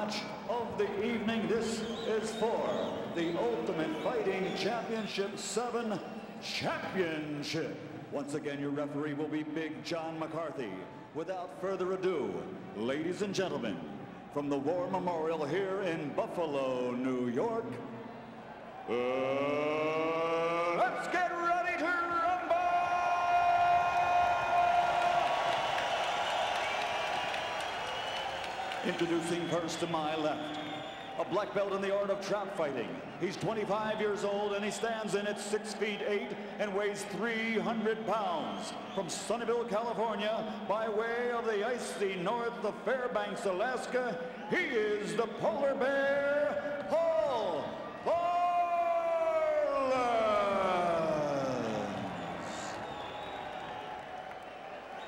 match of the evening. This is for the Ultimate Fighting Championship 7 Championship. Once again, your referee will be Big John McCarthy. Without further ado, ladies and gentlemen, from the War Memorial here in Buffalo, New York, let's get ready to rumble! Introducing first to my left, a black belt in the art of trap fighting. He's 25 years old and he stands in at 6 feet 8 and weighs 300 pounds. From Sunnyvale, California, by way of the icy north of Fairbanks, Alaska, he is the polar bear, Paul Varelans.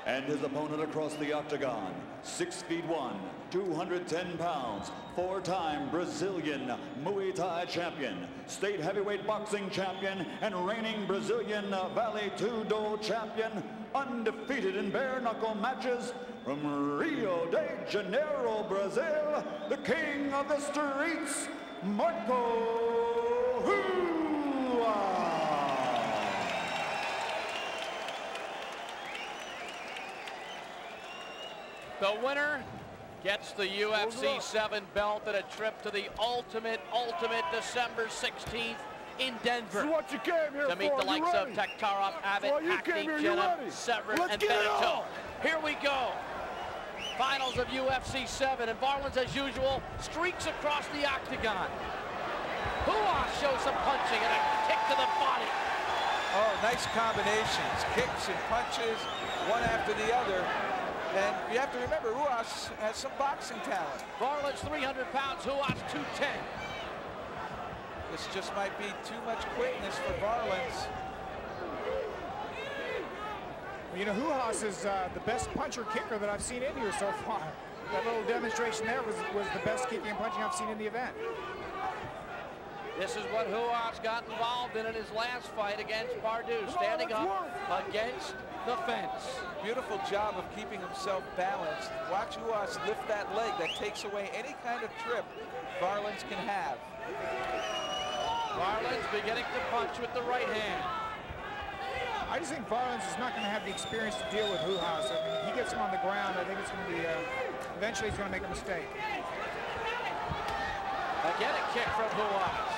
And his opponent across the octagon, 6 feet 1, 210 pounds, 4-time Brazilian Muay Thai champion, state heavyweight boxing champion, and reigning Brazilian Vale Tudo champion, undefeated in bare knuckle matches, from Rio de Janeiro, Brazil, the king of the streets, Marco Ruas. The winner gets the UFC 7 belt and a trip to the Ultimate December 16th in Denver. What you came here to meet for. the likes of Taktarov, Abbott, Hackney, Jenna, Severin, and Benito. Here we go. Finals of UFC 7, and Varelans, as usual, streaks across the octagon. Ruas shows some punching and a kick to the body. Oh, nice combinations. Kicks and punches, one after the other. And you have to remember, Ruas has some boxing talent. Varelans 300 pounds, Ruas 210. This just might be too much quickness for Varelans. You know, Ruas is the best puncher kicker that I've seen in here so far. That little demonstration there was the best kicking and punching I've seen in the event. This is what Ruas got involved in his last fight against Pardue, standing up against the fence. Beautiful job of keeping himself balanced. Watch Ruas lift that leg. That takes away any kind of trip Varelans can have. Varelans beginning to punch with the right hand. I just think Varelans is not going to have the experience to deal with Ruas. I mean, he gets him on the ground. I think it's going to be, eventually he's going to make a mistake. Again, a kick from Ruas.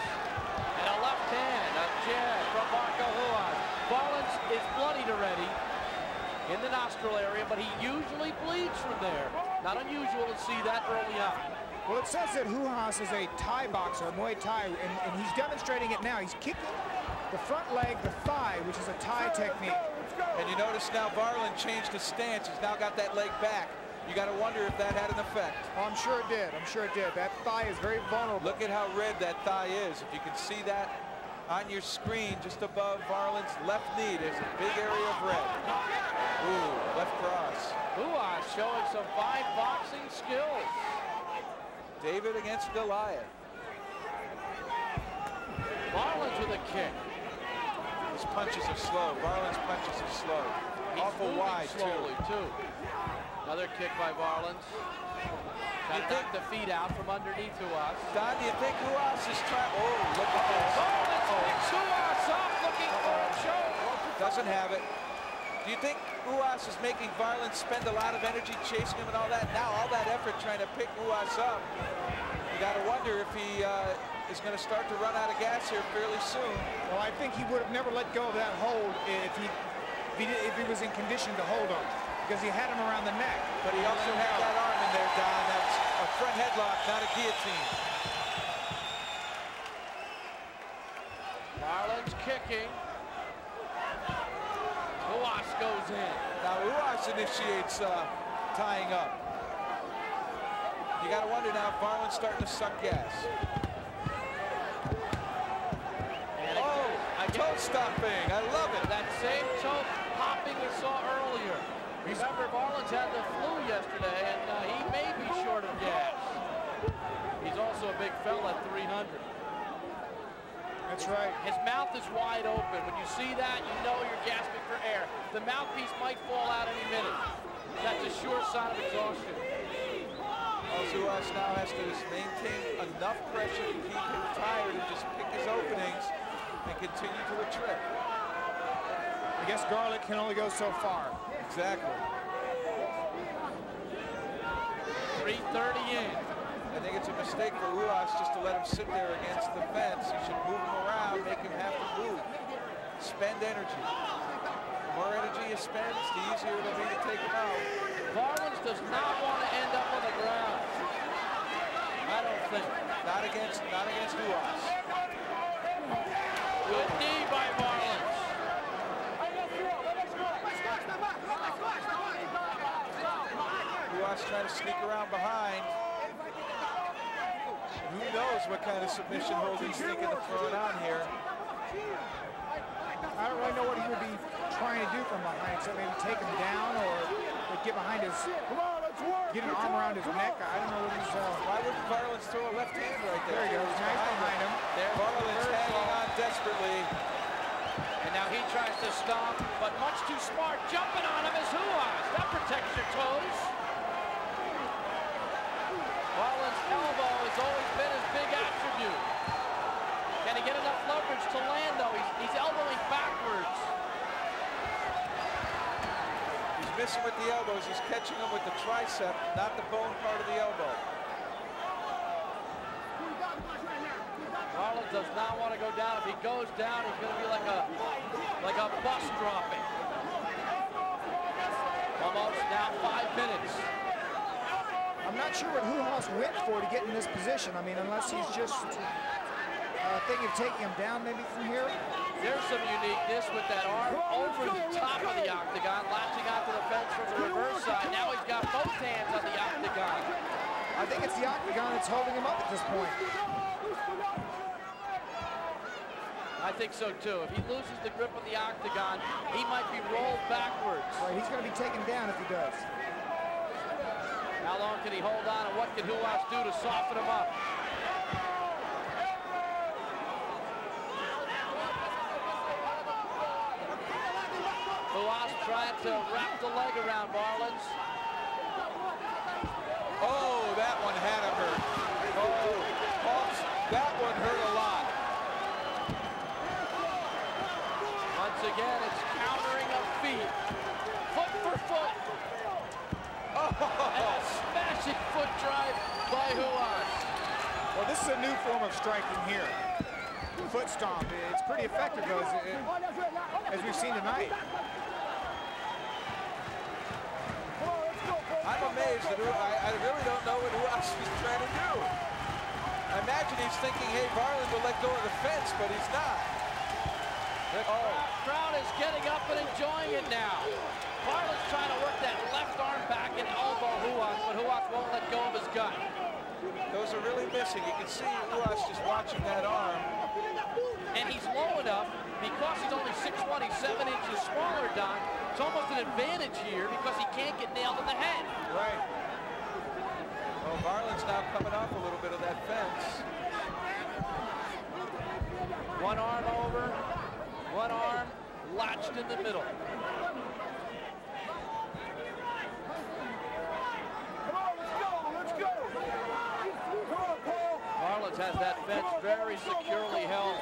And a left hand, a jab from Marco Ruas. Varelans is bloodied already in the nostril area, but he usually bleeds from there. Not unusual to see that early on. Well, it says that Ruas is a Thai boxer, a Muay Thai, and he's demonstrating it now. He's kicking the front leg, the thigh, which is a Thai technique. And you notice now Varelans changed his stance. He's now got that leg back. You got to wonder if that had an effect. Oh, I'm sure it did. I'm sure it did. That thigh is very vulnerable. Look at how red that thigh is. If you can see that on your screen, just above Varelans' left knee, there's a big area of red. Ooh, left cross. Ruas showing some fine boxing skills. David against Goliath. Varelans with a kick. His punches are slow. Varelans' punches are slow. He's awful wide, slowly, too. Another kick by Varelans. Trying to knock the feet out from underneath Ruas. Don, do you think Ruas is trying? Oh, look at this. Varelans picks Ruas up, looking for a choke. Doesn't have it. Do you think Ruas is making Varelans spend a lot of energy chasing him and all that? Now all that effort trying to pick Ruas up. You got to wonder if he is going to start to run out of gas here fairly soon. Well, I think he would have never let go of that hold if he was in condition to hold him, because he had him around the neck. But he also had that arm in there, Don. That's a front headlock, not a guillotine. Varelans kicking. Ruas goes in. Now Ruas initiates tying up. You got to wonder now if Varelans starting to suck gas. And toe stopping. I love it. That same toe popping we saw earlier. Remember, Varelans had the flu yesterday, and he may be short of gas. He's also a big fella at 300. That's right. His mouth is wide open. When you see that, you know you're gasping for air. The mouthpiece might fall out any minute. That's a sure sign of exhaustion. Oh, Ruas now has to just maintain enough pressure to keep him tired and just pick his openings and continue to retreat. I guess Garlic can only go so far. Exactly. 3:30 in. I think it's a mistake for Ruas just to let him sit there against the fence. He should move him around, make him have to move. Spend energy. The more energy you spend, the easier it'll be to take him out. Varelans does not want to end up on the ground. I don't think. Not against Ruas. Good knee by Varelans. Ruas trying to sneak around behind. Who knows what kind of submission hold he's thinking of throwing on here. I don't really know what he would be trying to do from behind, except maybe take him down or get behind his, get an arm around his neck. I don't know what he's... Why wouldn't Varelans throw a left hand right there? There he goes, nice behind him. Varelans hanging on desperately. And now he tries to stop, but much too smart. Jumping on him is Ruas. That protects your toes. Varelans' elbow has always been his big attribute. Can he get enough leverage to land, though? He's elbowing backwards. He's missing with the elbows. He's catching him with the tricep, not the bone part of the elbow. Varelans does not want to go down. If he goes down, he's going to be like a bus dropping. Almost now 5 minutes. I'm not sure what Ruas went for to get in this position. I mean, unless he's just thinking of taking him down maybe from here. There's some uniqueness with that arm over the top of the octagon, latching onto the fence from the reverse side. Now he's got both hands on the octagon. I think it's the octagon that's holding him up at this point. I think so too. If he loses the grip on the octagon, he might be rolled backwards. Right, he's going to be taken down if he does. How long can he hold on, and what can Ruas do to soften him up? Ruas trying to wrap the leg around Varelans. Oh, that one had him hurt. Oh, that one hurt a lot. Once again, it's countering of feet. Foot for foot. Oh. And a smashing foot drive by Ruas. Well, this is a new form of striking here. Foot stomp. It's pretty effective, though, as we've seen tonight. I'm amazed that I really don't know what Ruas is trying to do. I imagine he's thinking, hey, Varelans will let go of the fence, but he's not. The crowd is getting up and enjoying it now. Varelans trying to work that left arm back and elbow Ruas, but Ruas won't let go of his gut. Those are really missing. You can see Ruas just watching that arm. And he's low enough, because he's only 6'1", he's 7 inches smaller, Don. It's almost an advantage here because he can't get nailed in the head. Right. Well, Varelans now coming off a little bit of that fence. One arm over, one arm latched in the middle. Varelans has that fence very securely held.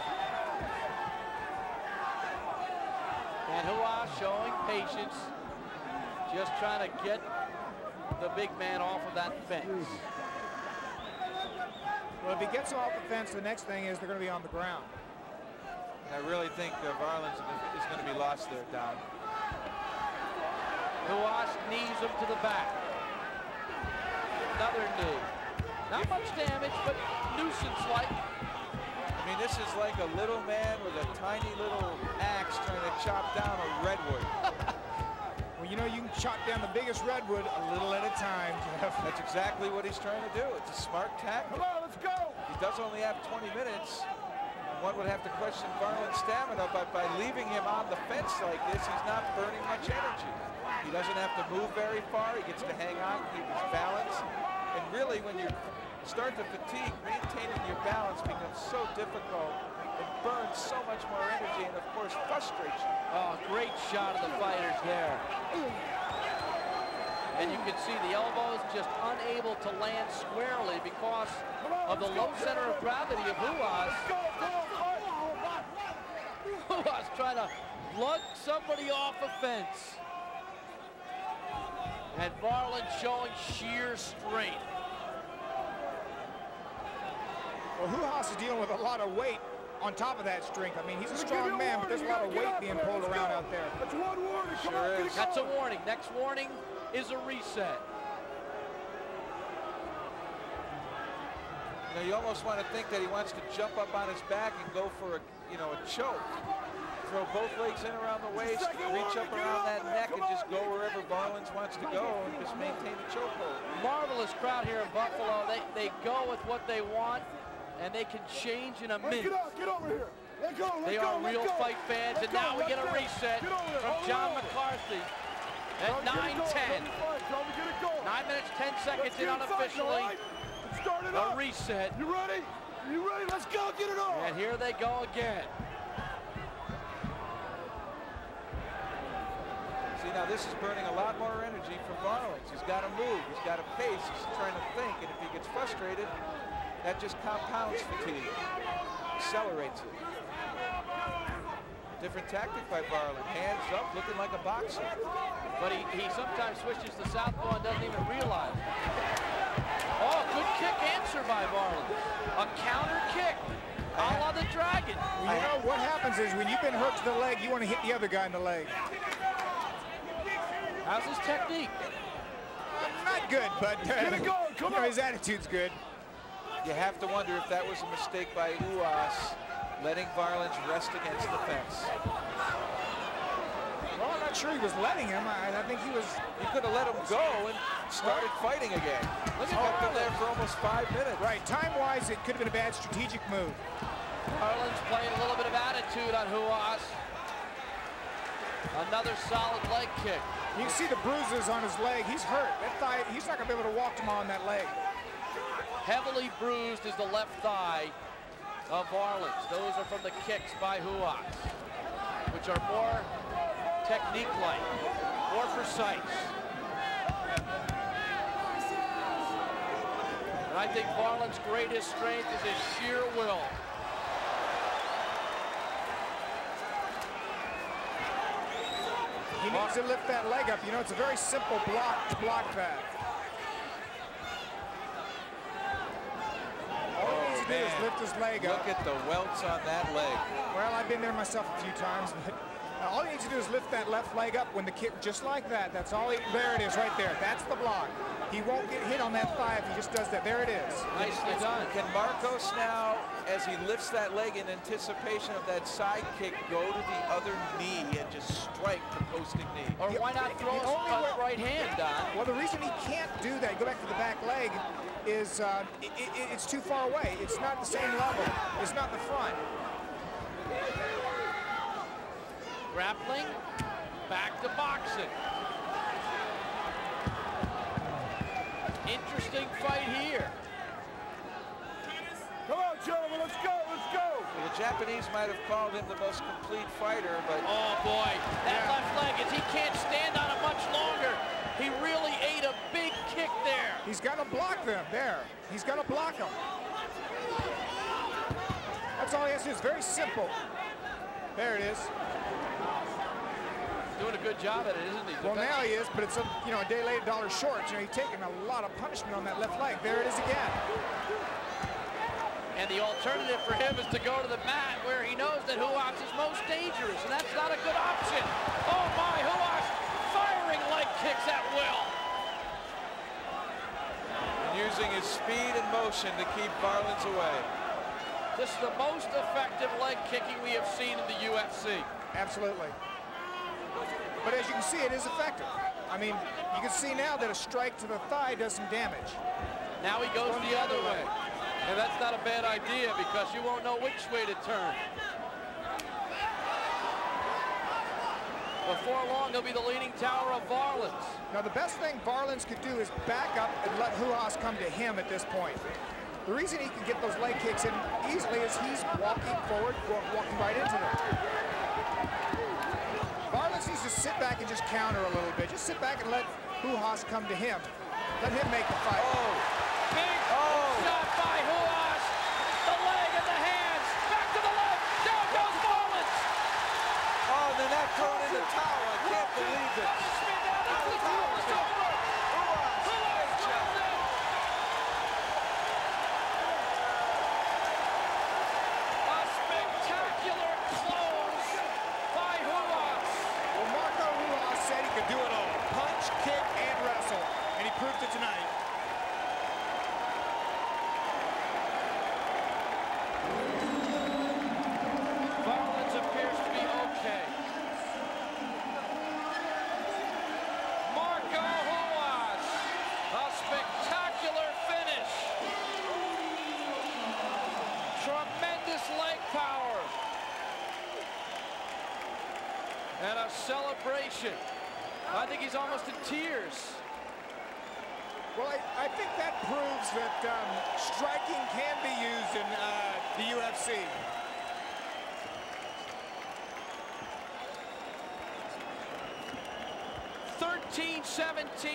And Ruas showing patience, just trying to get the big man off of that fence. Well, if he gets him off the fence, the next thing is they're going to be on the ground. I really think Varelans is going to be lost there, Don. Ruas knees him to the back. Another knee. Not much damage, but nuisance-like. I mean, this is like a little man with a tiny little axe trying to chop down a redwood. Well, you know, you can chop down the biggest redwood a little at a time, Jeff. That's exactly what he's trying to do. It's a smart tactic. Come on, let's go! He does only have 20 minutes. One would have to question Varelans' stamina, but by leaving him on the fence like this, he's not burning much energy. He doesn't have to move very far. He gets to hang on, keep his balance. And really, when you start to fatigue, maintaining your balance becomes so difficult. It burns so much more energy and, of course, frustrates you. Oh, great shot of the fighters there. And you can see the elbows just unable to land squarely because of the low center of gravity of Ruas. Ruas trying to lug somebody off a fence. And Varelans showing sheer strength. Well, Ruas is dealing with a lot of weight on top of that strength. I mean, he's a strong man, but there's a lot of weight being pulled around out there. That's one warning. Come Sure on, is. That's a warning. Next warning is a reset. You know, you almost want to think that he wants to jump up on his back and go for a choke. Throw both legs in around the waist, reach up around that neck, and just go wherever Varelans wants to go and just maintain the chokehold. Marvelous crowd here in Buffalo. They go with what they want, and they can change in a minute. Get over here. They are real fight fans, and now we get a reset from John McCarthy at 9:10. 9 minutes, 10 seconds in unofficially. A reset. You ready? You ready? Let's go. Get it on. And here they go again. See, now this is burning a lot more energy for Varelans. He's got to move. He's got to pace. He's trying to think. And if he gets frustrated, that just compounds fatigue, accelerates it. Different tactic by Varelans. Hands up, looking like a boxer. But he sometimes switches to southpaw and doesn't even realize it. Oh, good kick answer by Varelans. A counter kick, a la the Dragon. Well, you know, what happens is when you've been hurt to the leg, you want to hit the other guy in the leg. How's his technique? Not good, but Get it going. Come on. his attitude's good. You have to wonder if that was a mistake by Ruas, letting Varelans rest against the fence. Well, I'm not sure he was letting him. I think he was. He could have let him go and started fighting again. Look at him there for almost 5 minutes. Right, time-wise, it could have been a bad strategic move. Varelans playing a little bit of attitude on Ruas. Another solid leg kick. You can see the bruises on his leg. He's hurt. That thigh, he's not going to be able to walk tomorrow on that leg. Heavily bruised is the left thigh of Varelans. Those are from the kicks by Ruas, which are more technique-like, more precise. And I think Varelans' greatest strength is his sheer will. He needs to lift that leg up. You know, it's a very simple block to block that. All he needs to do is lift his leg up. Look at the welts on that leg. Well, I've been there myself a few times. But all he needs to do is lift that left leg up when the kick, just like that. That's all. There it is right there. That's the block. He won't get hit on that thigh if he just does that. There it is. Nicely done. Can Marcos now, as he lifts that leg in anticipation of that side kick, go to the other knee and just strike the posting knee? Or why not throw a right hand, Don? Well, the reason he can't do that, go back to the back leg, is it's too far away. It's not the same level. It's not the front. Grappling, back to boxing. Interesting fight here. Come on, gentlemen, let's go, let's go. The Japanese might have called him the most complete fighter, but... Oh, boy, that left leg, as he can't stand on it much longer. He really ate a big kick there. He's got to block them, there. He's got to block them. That's all he has to do. It's very simple. There it is. Doing a good job at it, isn't he? Well, now he is, but it's a day late, $1 short. You know, he's taking a lot of punishment on that left leg. There it is again. And the alternative for him is to go to the mat where he knows that Ruas is most dangerous, and that's not a good option. Oh my, Ruas firing leg kicks at will. And using his speed and motion to keep Varelans away. This is the most effective leg kicking we have seen in the UFC. Absolutely. But as you can see, it is effective. I mean, you can see now that a strike to the thigh does some damage. Now he goes the other way. And that's not a bad idea because you won't know which way to turn. Before long, he'll be the leaning tower of Varelans. Now, the best thing Varelans could do is back up and let Ruas come to him at this point. The reason he can get those leg kicks in easily is he's walking forward, walking right into them. Varelans needs to sit back and just counter a little bit. Just sit back and let Ruas come to him. Let him make the fight. Oh, big shot by Ruas. The leg and the hands. Back to the left. Down goes Varelans. Oh, then that thrown in the towel. I can't believe it. Out of towel. Ruas, great job. A spectacular close by Ruas. Well, Marco Ruas said he could do it all. Punch, kick, and wrestle. And he proved it tonight. Varelans appears to be okay. Marco Ruas, a spectacular finish. Tremendous leg power. And a celebration. I think he's almost in tears. Well, I think that proves that striking can be used in the UFC. 13-17.